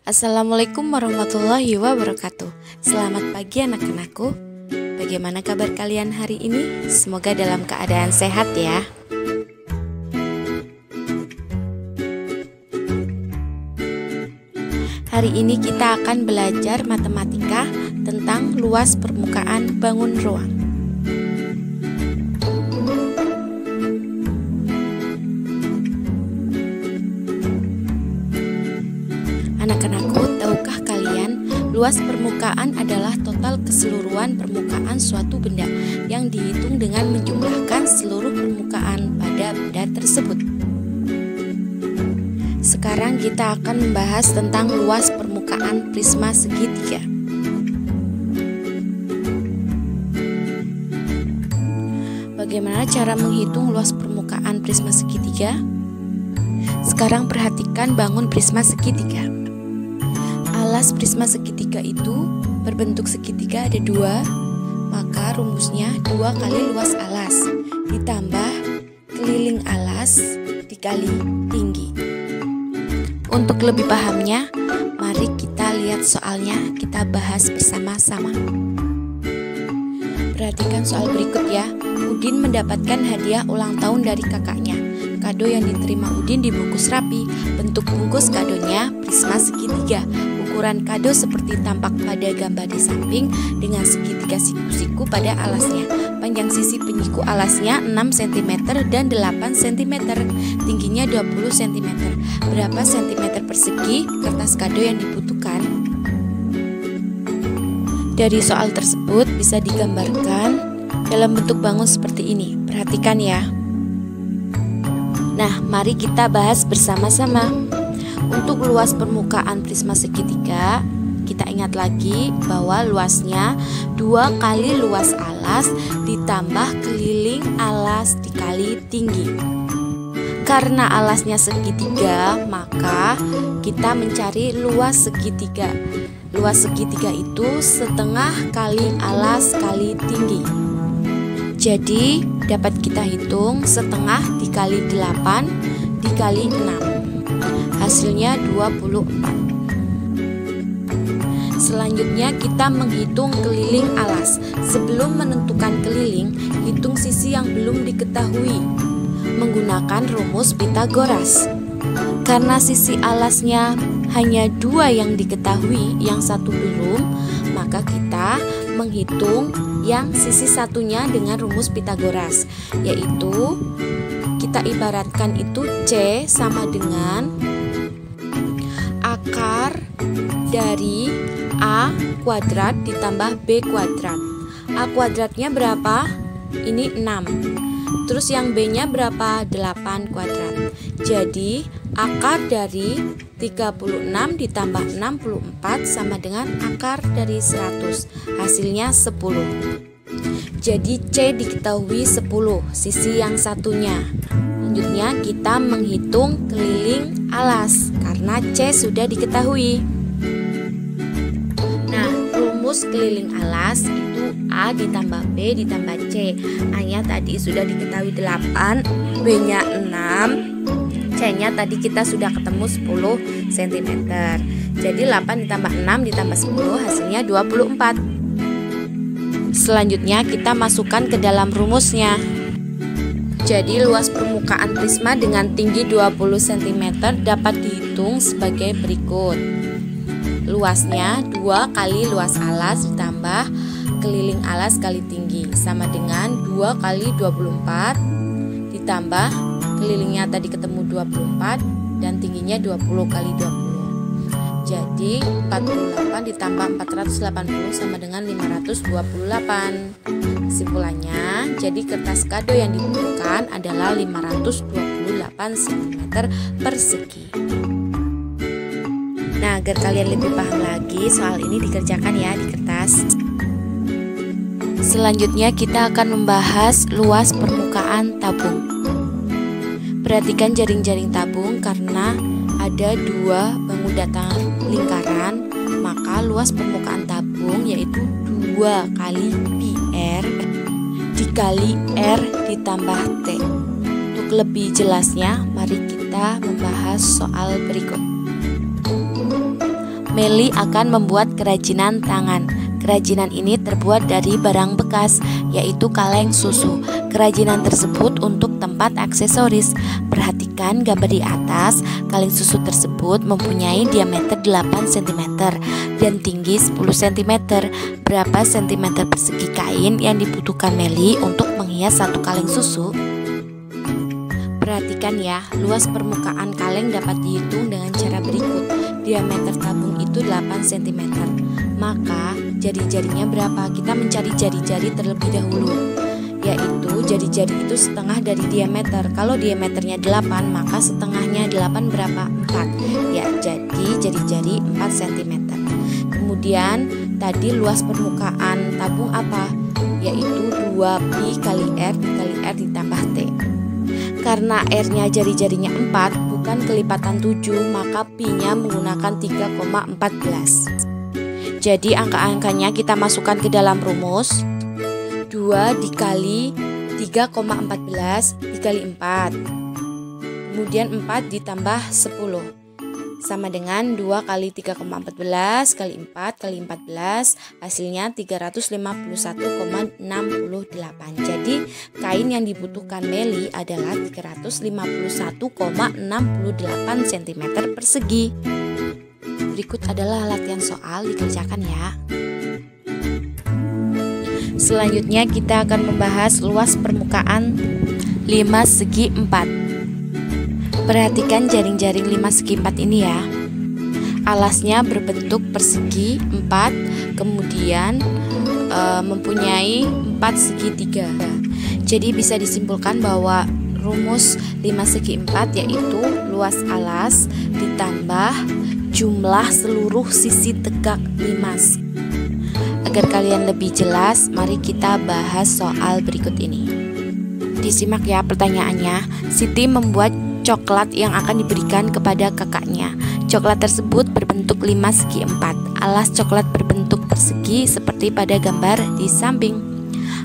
Assalamualaikum warahmatullahi wabarakatuh. Selamat pagi anak-anakku. Bagaimana kabar kalian hari ini? Semoga dalam keadaan sehat ya. Hari ini kita akan belajar matematika tentang luas permukaan bangun ruang. Anak-anakku, tahukah kalian, luas permukaan adalah total keseluruhan permukaan suatu benda yang dihitung dengan menjumlahkan seluruh permukaan pada benda tersebut. Sekarang kita akan membahas tentang luas permukaan prisma segitiga. Bagaimana cara menghitung luas permukaan prisma segitiga? Sekarang perhatikan bangun prisma segitiga. Alas prisma segitiga itu berbentuk segitiga ada dua, maka rumusnya 2 kali luas alas ditambah keliling alas dikali tinggi. Untuk lebih pahamnya, mari kita lihat soalnya, kita bahas bersama-sama. Perhatikan soal berikut ya. Udin mendapatkan hadiah ulang tahun dari kakaknya. Kado yang diterima Udin dibungkus rapi. Bentuk bungkus kadonya prisma segitiga. Ukuran kado seperti tampak pada gambar di samping dengan segitiga siku-siku pada alasnya. Panjang sisi penyiku alasnya 6 cm dan 8 cm. Tingginya 20 cm. Berapa cm persegi kertas kado yang dibutuhkan? Dari soal tersebut bisa digambarkan dalam bentuk bangun seperti ini. Perhatikan ya. Nah, mari kita bahas bersama-sama. Untuk luas permukaan prisma segitiga, kita ingat lagi bahwa luasnya 2 kali luas alas ditambah keliling alas dikali tinggi. Karena alasnya segitiga, maka kita mencari luas segitiga. Luas segitiga itu setengah kali alas kali tinggi. Jadi dapat kita hitung setengah dikali 8 dikali 6. Hasilnya 24. Selanjutnya kita menghitung keliling alas. Sebelum menentukan keliling, hitung sisi yang belum diketahui menggunakan rumus Pythagoras. Karena sisi alasnya hanya 2 yang diketahui, yang satu belum, maka kita menghitung yang sisi satunya dengan rumus Pythagoras, yaitu kita ibaratkan itu C sama dengan akar dari A kuadrat ditambah B kuadrat. A kuadratnya berapa? Ini 6. Terus yang B-nya berapa? 8 kuadrat. Jadi akar dari 36 ditambah 64 sama dengan akar dari 100. Hasilnya 10. Jadi C diketahui 10, sisi yang satunya. Selanjutnya kita menghitung keliling alas karena C sudah diketahui. Nah, rumus keliling alas itu A ditambah B ditambah C. A-nya tadi sudah diketahui 8, B-nya 6, C-nya tadi kita sudah ketemu 10 cm. Jadi 8 ditambah 6 ditambah 10 hasilnya 24. Selanjutnya kita masukkan ke dalam rumusnya. Jadi luas permukaan prisma dengan tinggi 20 cm dapat dihitung sebagai berikut. Luasnya 2 kali luas alas ditambah keliling alas kali tinggi sama dengan 2 kali 24 ditambah kelilingnya tadi ketemu 24 dan tingginya 20 kali 20. Jadi 48 ditambah 480 sama dengan 528. Kesimpulannya, jadi kertas kado yang dibutuhkan adalah 528 cm persegi. Nah, agar kalian lebih paham lagi, soal ini dikerjakan ya di kertas. Selanjutnya kita akan membahas luas permukaan tabung. Perhatikan jaring-jaring tabung karena ada 2 bangun datar lingkaran, maka luas permukaan tabung yaitu 2 kali pi R dikali R ditambah T. Untuk lebih jelasnya, mari kita membahas soal berikut. Meli akan membuat kerajinan tangan. Kerajinan ini terbuat dari barang bekas, yaitu kaleng susu. Kerajinan tersebut untuk tempat aksesoris. Perhatikan gambar di atas. Kaleng susu tersebut mempunyai diameter 8 cm dan tinggi 10 cm. Berapa sentimeter persegi kain yang dibutuhkan Meli untuk menghias satu kaleng susu? Perhatikan ya, luas permukaan kaleng dapat dihitung dengan cara berikut. Diameter tabung itu 8 cm. Maka jari-jarinya berapa? Kita mencari jari-jari terlebih dahulu, yaitu jari-jari itu setengah dari diameter. Kalau diameternya 8, maka setengahnya 8 berapa? 4. Ya, jadi jari-jari 4 cm. Kemudian tadi luas permukaan tabung apa? Yaitu 2pi kali R dikali R ditambah T. Karena R-nya jari-jarinya 4 bukan kelipatan 7, maka pi-nya menggunakan 3,14. Jadi angka-angkanya kita masukkan ke dalam rumus. 2 dikali 3,14 dikali 4. Kemudian 4 ditambah 10 sama dengan 2 kali 3,14 kali 4 kali 14, hasilnya 351,68. Jadi kain yang dibutuhkan Meli adalah 351,68 cm persegi. Berikut adalah latihan soal, dikerjakan ya. Selanjutnya kita akan membahas luas permukaan 5 segi 4. Perhatikan jaring-jaring 5 segi 4 ini ya. Alasnya berbentuk persegi 4, kemudian mempunyai 4 segi 3. Jadi bisa disimpulkan bahwa rumus 5 segi 4 yaitu luas alas ditambah jumlah seluruh sisi tegak 5. Agar kalian lebih jelas, mari kita bahas soal berikut ini. Disimak ya pertanyaannya. Siti membuat coklat yang akan diberikan kepada kakaknya. Coklat tersebut berbentuk 5 segi 4. Alas coklat berbentuk persegi seperti pada gambar di samping.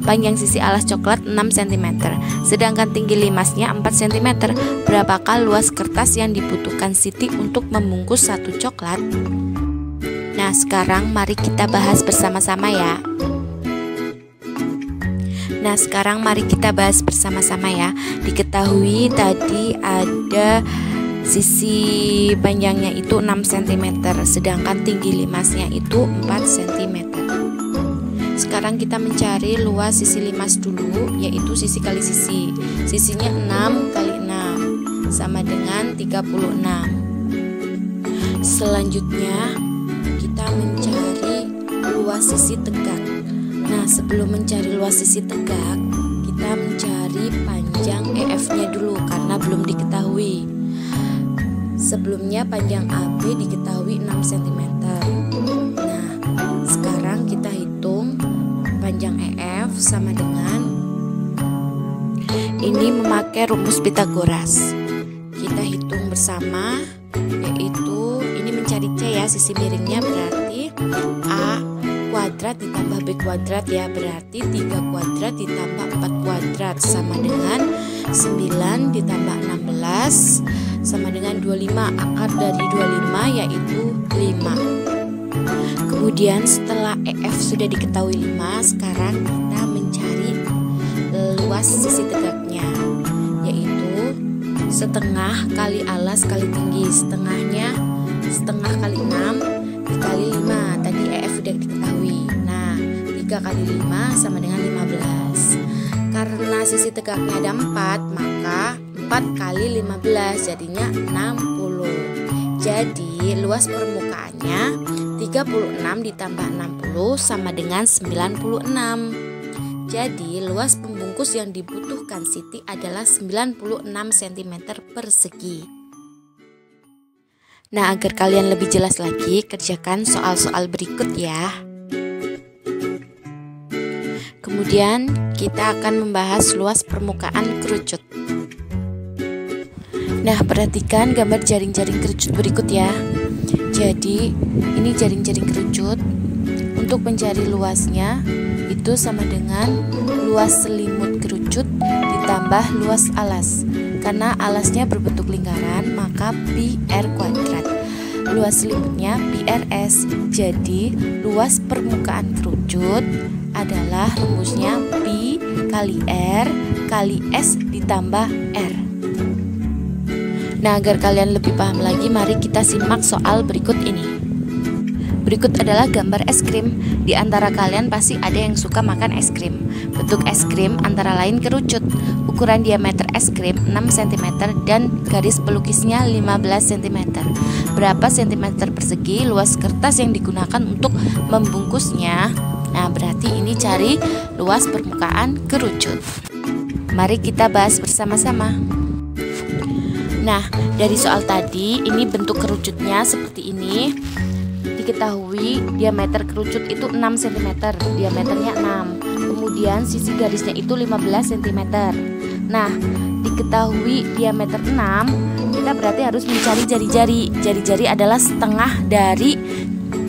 Panjang sisi alas coklat 6 cm, sedangkan tinggi limasnya 4 cm. Berapakah luas kertas yang dibutuhkan Siti untuk membungkus satu coklat? Nah, sekarang mari kita bahas bersama-sama ya. Diketahui tadi ada sisi panjangnya itu 6 cm, sedangkan tinggi limasnya itu 4 cm. Sekarang kita mencari luas sisi limas dulu, yaitu sisi kali sisi. Sisinya 6 kali 6 sama dengan 36. Selanjutnya kita mencari luas sisi tegak. Nah, sebelum mencari luas sisi tegak, kita mencari panjang EF-nya dulu karena belum diketahui. Sebelumnya panjang AB diketahui 6 cm. Nah, sekarang kita hitung panjang EF sama dengan ini memakai rumus Pythagoras. Kita hitung bersama, yaitu ini mencari C ya, sisi miringnya berarti A kuadrat ditambah B kuadrat ya, berarti 3 kuadrat ditambah 4 kuadrat sama dengan 9 ditambah 16 sama dengan 25. Akar dari 25 yaitu 5. Kemudian setelah EF sudah diketahui 5, sekarang kita mencari luas sisi tegaknya, yaitu setengah kali alas kali tinggi. Setengahnya setengah kali 6 dikali 5, tadi EF sudah diketahui. Nah, 3 kali 5 sama dengan 15. Karena sisi tegaknya ada 4, maka 4 kali 15 jadinya 60. Jadi luas permukaannya 36 ditambah 60 sama dengan 96. Jadi luas pembungkus yang dibutuhkan Siti adalah 96 cm persegi. Nah, agar kalian lebih jelas lagi, kerjakan soal-soal berikut ya. Kemudian kita akan membahas luas permukaan kerucut. Nah, perhatikan gambar jaring-jaring kerucut berikut ya. Jadi, ini jaring-jaring kerucut. Untuk mencari luasnya, itu sama dengan luas selimut kerucut ditambah luas alas. Karena alasnya berbentuk lingkaran, maka pi R kuadrat. luas selimutnya PRS. Jadi luas permukaan kerucut adalah rumusnya Pi kali R kali S ditambah R. Nah, agar kalian lebih paham lagi, mari kita simak soal berikut ini. Berikut adalah gambar es krim. Di antara kalian pasti ada yang suka makan es krim. Bentuk es krim antara lain kerucut. Ukuran diameter es krim 6 cm dan garis pelukisnya 15 cm. Berapa cm persegi luas kertas yang digunakan untuk membungkusnya? Nah, berarti ini cari luas permukaan kerucut. Mari kita bahas bersama-sama. Nah, dari soal tadi, ini bentuk kerucutnya seperti ini. Diketahui diameter kerucut itu 6 cm, diameternya 6. Kemudian sisi garisnya itu 15 cm. Nah, diketahui diameter 6, kita berarti harus mencari jari-jari. Jari-jari adalah setengah dari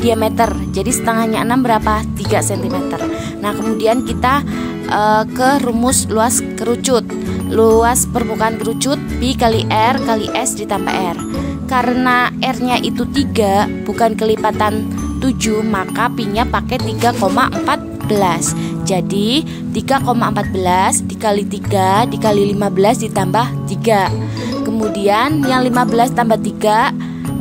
diameter. Jadi setengahnya 6 berapa? 3 cm. Nah, kemudian kita ke rumus luas kerucut. Luas permukaan kerucut Pi kali R kali S ditambah R. Karena R-nya itu 3, bukan kelipatan 7, maka Pi-nya pakai 3,14. Jadi 3,14 dikali 3 dikali 15 ditambah 3. Kemudian yang 15 tambah 3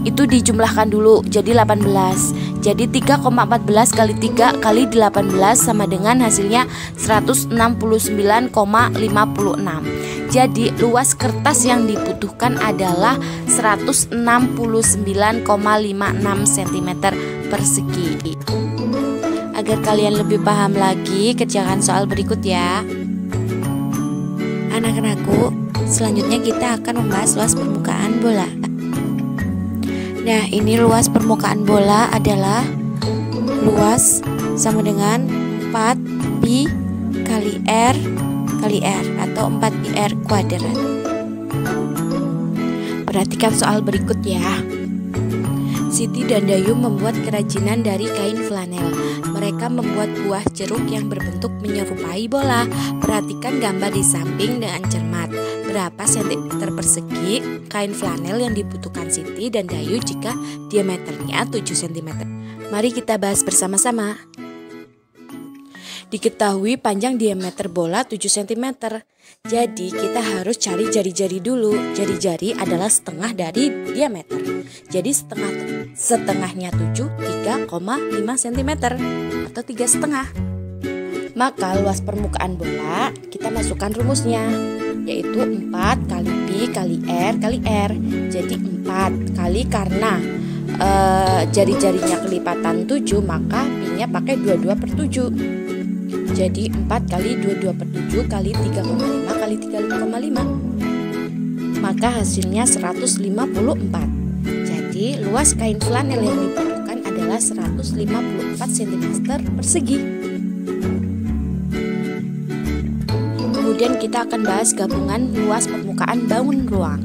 itu dijumlahkan dulu jadi 18. Jadi 3,14 kali 3 kali 18 sama dengan hasilnya 169,56. Jadi luas kertas yang dibutuhkan adalah 169,56 cm persegi. Agar kalian lebih paham lagi, kerjakan soal berikut ya. Anak-anakku, selanjutnya kita akan membahas luas permukaan bola. Nah, ini luas permukaan bola adalah luas sama dengan 4 Pi kali R kali R atau 4πr kuadrat. Perhatikan soal berikut ya. Siti dan Dayu membuat kerajinan dari kain flanel. Mereka membuat buah jeruk yang berbentuk menyerupai bola. Perhatikan gambar di samping dengan cermat. Berapa sentimeter persegi kain flanel yang dibutuhkan Siti dan Dayu jika diameternya 7 cm? Mari kita bahas bersama-sama. Diketahui panjang diameter bola 7 cm. Jadi kita harus cari jari-jari dulu. Jari-jari adalah setengah dari diameter. Jadi setengahnya 7, 3,5 cm atau 3,5. Maka luas permukaan bola kita masukkan rumusnya, yaitu 4 kali Pi kali R kali R. Jadi 4 kali karena jari-jarinya kelipatan 7, maka Pi-nya pakai 22/7. Jadi 4 kali 22/7 kali 3,5 kali 3,5. Maka hasilnya 154. Jadi luas kain flanel yang dibutuhkan adalah 154 cm persegi. Kemudian kita akan bahas gabungan luas permukaan bangun ruang.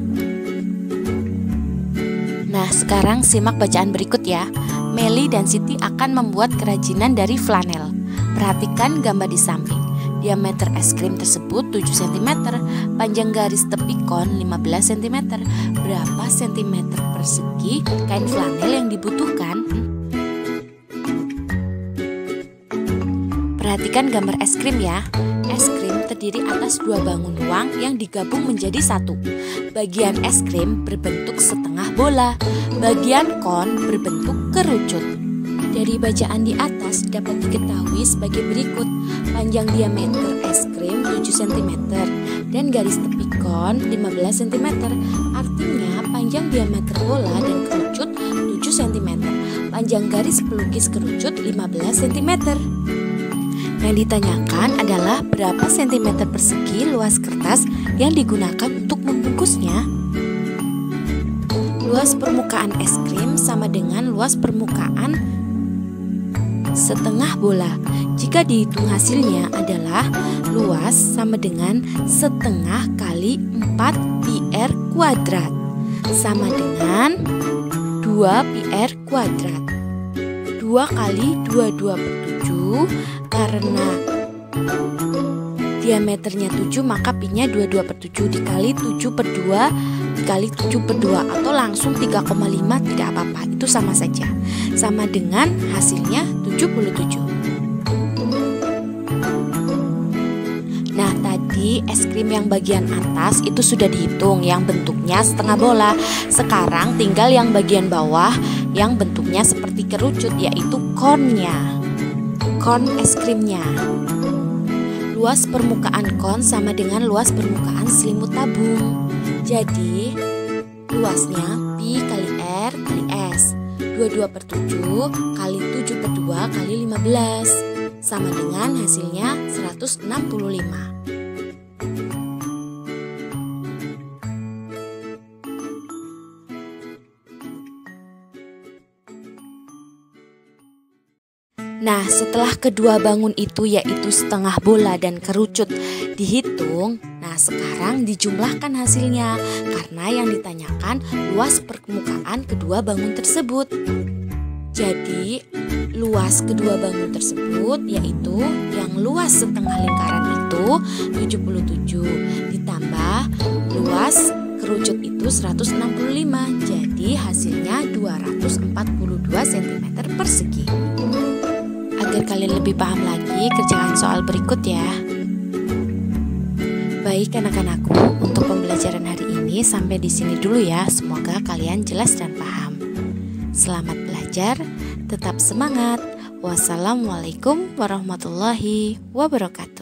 Nah, sekarang simak bacaan berikut ya. Meli dan Siti akan membuat kerajinan dari flanel. Perhatikan gambar di samping. Diameter es krim tersebut 7 cm, panjang garis tepi kon 15 cm. Berapa cm persegi kain flanel yang dibutuhkan? Perhatikan gambar es krim ya. Es krim terdiri atas 2 bangun ruang yang digabung menjadi satu. Bagian es krim berbentuk setengah bola, bagian kon berbentuk kerucut. Dari bacaan di atas dapat diketahui sebagai berikut. Panjang diameter es krim 7 cm dan garis tepi kon 15 cm. Artinya panjang diameter bola dan kerucut 7 cm. Panjang garis pelukis kerucut 15 cm. Yang ditanyakan adalah berapa cm persegi luas kertas yang digunakan untuk membungkusnya. Luas permukaan es krim sama dengan luas permukaan setengah bola. Jika dihitung hasilnya adalah luas sama dengan setengah kali 4πr kuadrat sama dengan 2πr kuadrat. 2 kali 22/7 karena diameternya 7 maka Pi-nya 22/7 dikali 7/2 dikali 7/2 atau langsung 3,5 tidak apa-apa, itu sama saja. Sama dengan hasilnya 77. Nah, tadi es krim yang bagian atas itu sudah dihitung yang bentuknya setengah bola. Sekarang tinggal yang bagian bawah yang bentuknya seperti kerucut, yaitu cone-nya. Cone es krimnya. Luas permukaan cone sama dengan luas permukaan selimut tabung. Jadi luasnya pi kali R kali S. 22/7 kali 7/2 kali 15 sama dengan hasilnya 165. Nah, setelah kedua bangun itu yaitu setengah bola dan kerucut dihitung, nah sekarang dijumlahkan hasilnya karena yang ditanyakan luas permukaan kedua bangun tersebut. Jadi luas kedua bangun tersebut yaitu yang luas setengah lingkaran itu 77 ditambah luas kerucut itu 165, jadi hasilnya 242 cm persegi. Agar kalian lebih paham lagi, kerjakan soal berikut ya. Baik anak-anakku, untuk pembelajaran hari ini sampai di sini dulu ya. Semoga kalian jelas dan paham. Selamat belajar, tetap semangat. Wassalamualaikum warahmatullahi wabarakatuh.